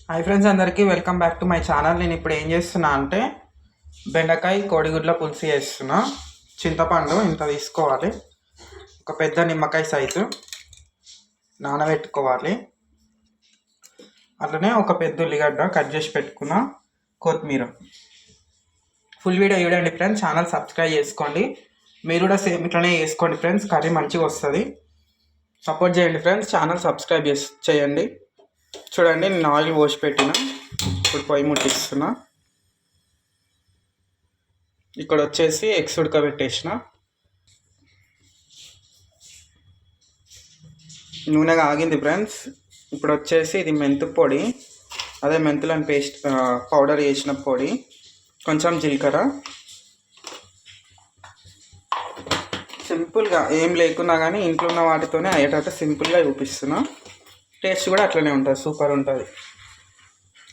Hi friends, అందరికీ welcome back to my channel. నేను ఇప్పుడు ఏం చేస్తున్నా అంటే బెండకాయ కోడిగుడ్ల పులుసు చేస్తున్నా. చింతపండు ఇంత తీసుకోవాలి, ఒక పెద్ద నిమ్మకాయ సైజు నానబెట్టుకోవాలి. అట్లనే ఒక పెద్ద ఉల్లిగడ్డ కట్ చేసి పెట్టుకున్న, కొత్తిమీర. ఫుల్ వీడియో చూడండి ఫ్రెండ్స్, ఛానల్ సబ్స్క్రైబ్ చేసుకోండి. మీరు కూడా సేమ్ ఇట్లనే చేసుకోండి ఫ్రెండ్స్, కర్రీ మంచిగా వస్తుంది. సపోర్ట్ చేయండి ఫ్రెండ్స్, ఛానల్ సబ్స్క్రైబ్ చేయండి. చూడండి, నేను ఆయిల్ పోసి పెట్టిన, ఇప్పుడు పొయ్యి ముట్టిస్తున్నా. ఇక్కడ వచ్చేసి ఎగ్స్ ఉడకబెట్టేసిన. నూనెగా ఆగింది ఫ్రెండ్స్. ఇప్పుడు వచ్చేసి ఇది మెంతు పొడి, అదే మెంతులను పౌడర్ చేసిన పొడి, కొంచెం జీలకర్ర. సింపుల్గా ఏం లేకున్నా కానీ ఇంట్లో ఉన్న వాటితోనే అయ్యేటట్టు సింపుల్గా చూపిస్తున్నా. టేస్ట్ కూడా అట్లనే ఉంటుంది, సూపర్ ఉంటుంది.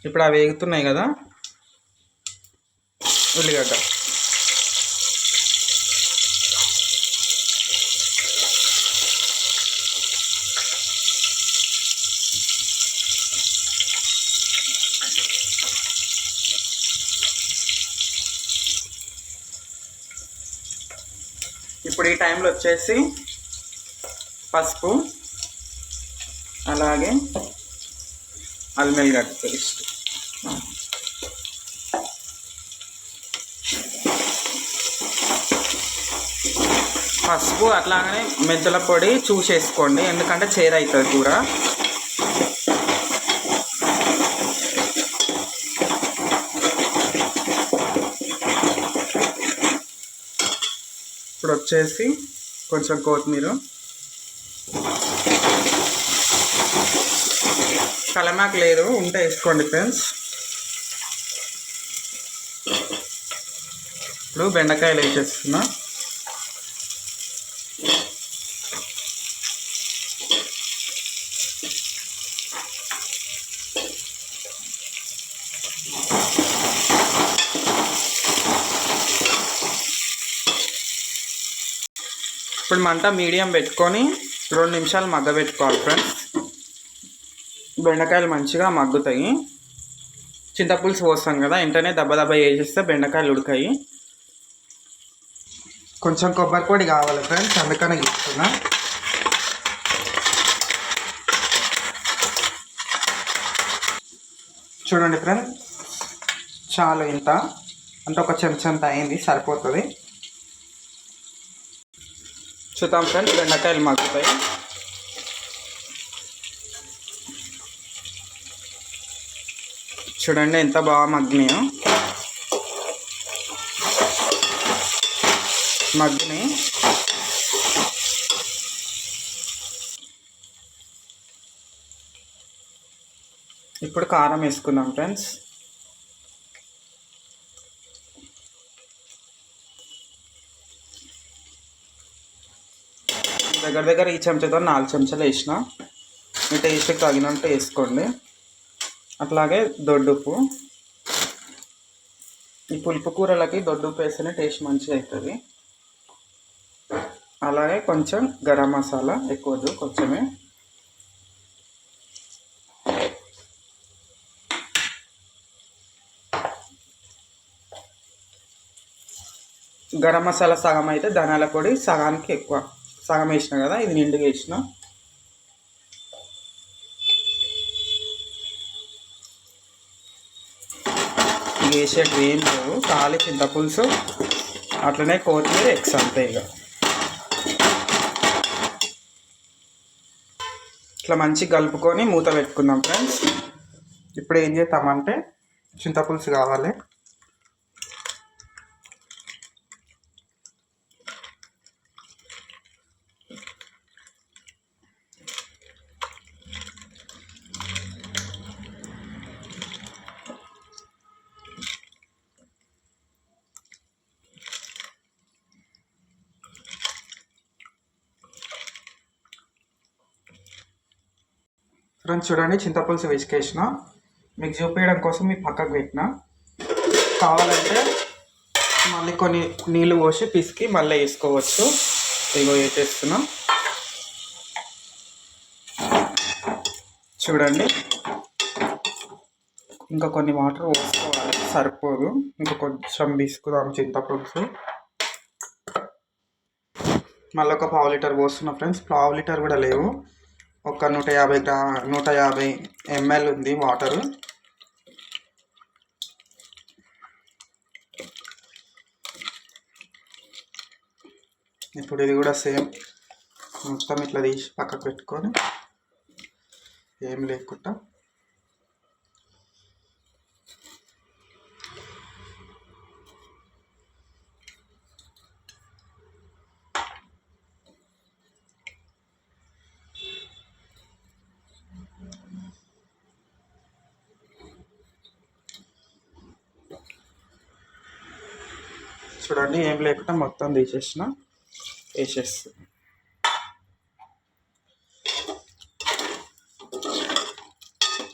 ఇప్పుడు అవి వేగుతున్నాయి కదా, ఉల్లిగడ్డ. ఇప్పుడు ఈ టైంలో వచ్చేసి పసుపు, అలాగే అల్లం వెల్లిగడ్డ పేస్ట్. పసుపు అట్లాగనే మెంతుల పొడి చూసేసుకోండి, ఎందుకంటే చేదవుతుంది కూర. ఇప్పుడు వచ్చేసి కొంచెం కొత్తిమీర, కలమాకు లేదు ఉంటే వేసుకోండి ఫ్రెండ్స్. ఇప్పుడు బెండకాయలు వేసేస్తున్నా. ఇప్పుడు మంట మీడియం పెట్టుకొని 2 నిమిషాలు మగ్గబెట్టుకోవాలి ఫ్రెండ్స్. బెండకాయలు మంచిగా మగ్గుతాయి. చింతపులుసు పోస్తాం కదా, వెంటనే దెబ్బ వేసేస్తే బెండకాయలు ఉడకాయి. కొంచెం కొబ్బరి పొడి కావాలి ఫ్రెండ్స్, అందుకనే ఇస్తున్నా. చూడండి ఫ్రెండ్స్, చాలు, ఇంత అంటే ఒక చెంచంత అయింది, సరిపోతుంది. చూద్దాం ఫ్రెండ్స్, బెండకాయలు మగ్గుతాయి. చూడండి ఎంత బాగా మగ్గినాయో. మగ్గినాయి. ఇప్పుడు కారం వేసుకుందాం ఫ్రెండ్స్. దగ్గర ఈ చెంచాతో 4 చెంచాలు వేసిన. మీ టేస్ట్కి తగినట్టు వేసుకోండి. అట్లాగే దొడ్డుప్పు. ఈ పులుపు కూరలకి దొడ్డుప్పు వేస్తేనే టేస్ట్ మంచిగా అవుతుంది. అలాగే కొంచెం గరం మసాలా, ఎక్కువ కొంచెమే. గరం మసాలా సగం అయితే ధనియాల పొడి సగానికి ఎక్కువ, సగం వేసిన కదా, ఇది నిండుగా వేసిన. వేసేటివి ఏం లేవు, ఖాళీ చింతపులుసు, అట్లనే కొత్తిమీర, ఎగ్స్, అంతే. ఇట్లా మంచిగా కలుపుకొని మూత పెట్టుకుందాం ఫ్రెండ్స్. ఇప్పుడు ఏం చేద్దామంటే చింతపులుసు కావాలి. ఫ్రెండ్స్ చూడండి, చింతపులుసు వేసుకేసిన. మీకు చూపించడం కోసం మీ పక్కకు పెట్టిన. కావాలంటే మళ్ళీ కొన్ని నీళ్ళు పోసి పిసికి మళ్ళీ వేసుకోవచ్చు. ఇగో వేసేస్తున్నా. చూడండి, ఇంకా కొన్ని వాటర్ పోసుకోవాలి, సరిపోదు. ఇంకా కొంచెం తీసుకుందాం చింతపులుసు. మళ్ళీ ఒక పావు లీటర్ పోస్తున్నా ఫ్రెండ్స్. పావు లీటర్ కూడా లేవు, ఒక 150 ml ఉంది వాటరు. ఇప్పుడు ఇది కూడా సేమ్ మొత్తం ఇట్లా తీసి పక్కకు పెట్టుకొని ఏం లేకుండా చూడండి, ఏం లేకుండా మొత్తం తీసేసిన వేసేస్తుంది.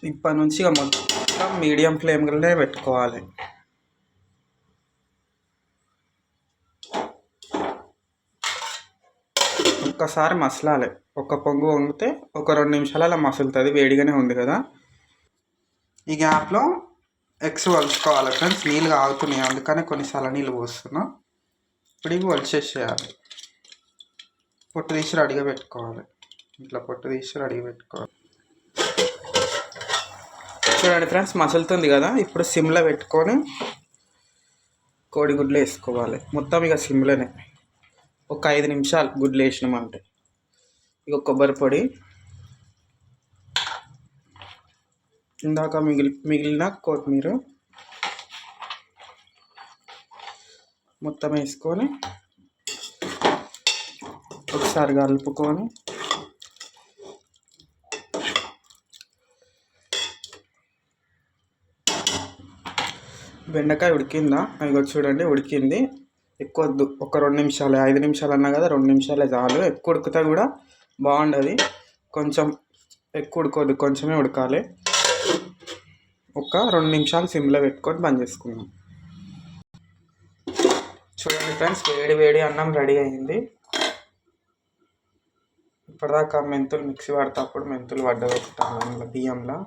ఇప్పటి నుంచి ఇక మొత్తం మీడియం ఫ్లేమ్లోనే పెట్టుకోవాలి. ఒక్కసారి మసలాలి, ఒక పొంగు వంగితే ఒక 2 నిమిషాలు అలా మసులుతుంది, వేడిగానే ఉంది కదా. ఈ గ్యాప్లో ఎగ్స్ వలుచుకోవాలి ఫ్రెండ్స్. నీళ్ళు కాగుతున్నాయి, అందుకనే కొన్నిసార్లు నీళ్ళు పోస్తున్నా. ఇప్పుడు ఇవి వలిచేసేయాలి. పొట్టు తీసి రెడీగా పెట్టుకోవాలి. ఇట్లా పొట్టు తీసి రెడీగా పెట్టుకోవాలి. చూడండి ఫ్రెండ్స్, మసులుతుంది కదా. ఇప్పుడు సిమ్లో పెట్టుకొని కోడిగుడ్లు వేసుకోవాలి. మొత్తం ఇక సిమ్లోనే ఒక 5 నిమిషాలు గుడ్లు వేసినామంటే. ఇక కొబ్బరి పొడి, ఇందాక మిగిలిన కొత్తిమీర మొత్తం వేసుకొని ఒకసారి కలుపుకొని బెండకాయ ఉడికిందా? ఇగో చూడండి, ఉడికింది. ఎక్కువ వద్దు, ఒక 2 నిమిషాలే, 5 నిమిషాలు అన్నా కదా, 2 నిమిషాలే చాలు. ఎక్కువ ఉడికితే కూడా బాగుండదు. కొంచెం ఎక్కువ ఉడకదు, కొంచెమే ఉడకాలి. ఒక 2 నిమిషాలు సిమ్లో పెట్టుకొని బంద్ చేసుకుందాం. చూడండి ఫ్రెండ్స్, వేడి అన్నం రెడీ అయింది. ఇప్పటిదాకా మెంతులు మిక్సీ పడేటప్పుడు మెంతులు పడ్డదొకటాను బియ్యంలో.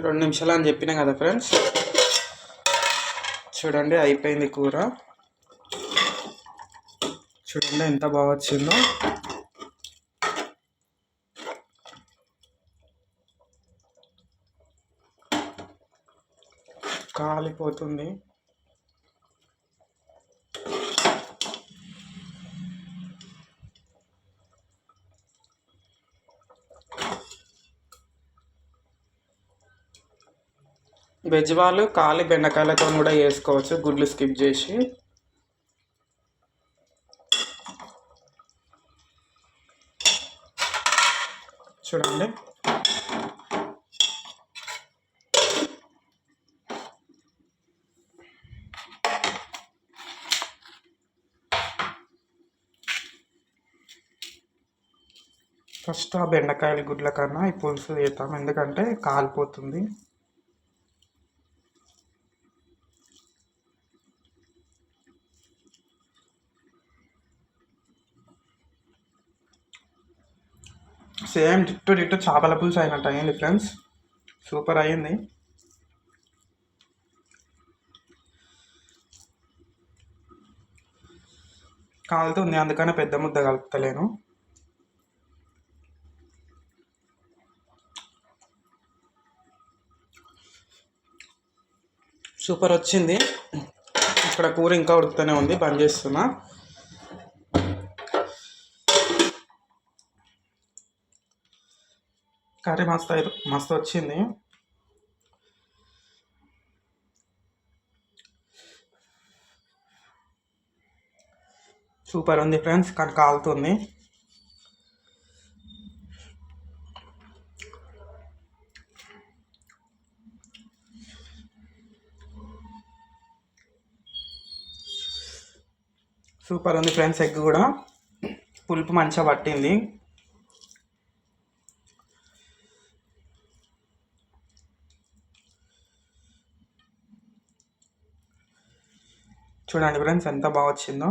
రెండు నిమిషాలు అని చెప్పినా కదా ఫ్రెండ్స్. చూడండి, అయిపోయింది కూర. చూడండి ఎంత బాగా వచ్చిందో. కాలిపోతుంది. వెజ్ వాళ్ళు ఖాళీ బెండకాయలతో కూడా వేసుకోవచ్చు, గుడ్లు స్కిప్ చేసి. చూడండి, ఫస్ట్ ఆ బెండకాయల గుడ్ల కన్నా ఈ పులుసు వేస్తాం, ఎందుకంటే కాలిపోతుంది. సేమ్ డిట్టో చేపల పులుసు అయినట్టు అయింది ఫ్రెండ్స్. సూపర్ అయ్యింది. కాలుతుంది, అందుకనే పెద్ద ముద్ద కలుపుతలేను. సూపర్ వచ్చింది. ఇక్కడ కూర ఇంకా ఉడుకుతూనే ఉంది, బంద్ చేస్తున్నా. కర్రీ మస్తు వచ్చింది. సూపర్ ఉంది ఫ్రెండ్స్, కానీ కాలుతుంది. సూపర్ ఉంది ఫ్రెండ్స్, ఎగ్ కూడా. పులుపు మంచిగా పట్టింది. చూడండి ఫ్రెండ్స్ ఎంత బాగా వచ్చిందో.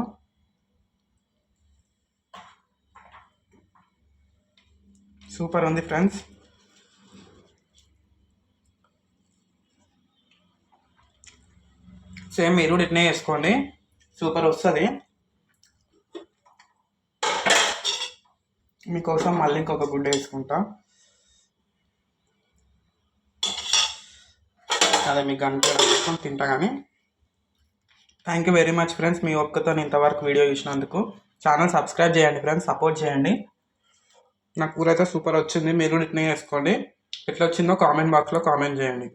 సూపర్ ఉంది ఫ్రెండ్స్. సేమ్ మీరు కూడా ఇట్నే వేసుకోండి, సూపర్ వస్తుంది. మీకోసం మళ్ళీ ఇంకొక గుడ్డ వేసుకుంటా. అదే మీకు గంట వేసుకొని తింటా. కానీ thank you very much friends, మీ ఒక్కతో ఇంతవరకు వీడియో చూసినందుకు. ఛానల్ సబ్స్క్రైబ్ చేయండి ఫ్రెండ్స్, సపోర్ట్ చేయండి. నా కూర అయితే సూపర్ వచ్చింది. మీరు కూడా ఇట్నే వేసుకోండి. ఎట్లా వచ్చిందో కామెంట్ బాక్స్లో కామెంట్ చేయండి.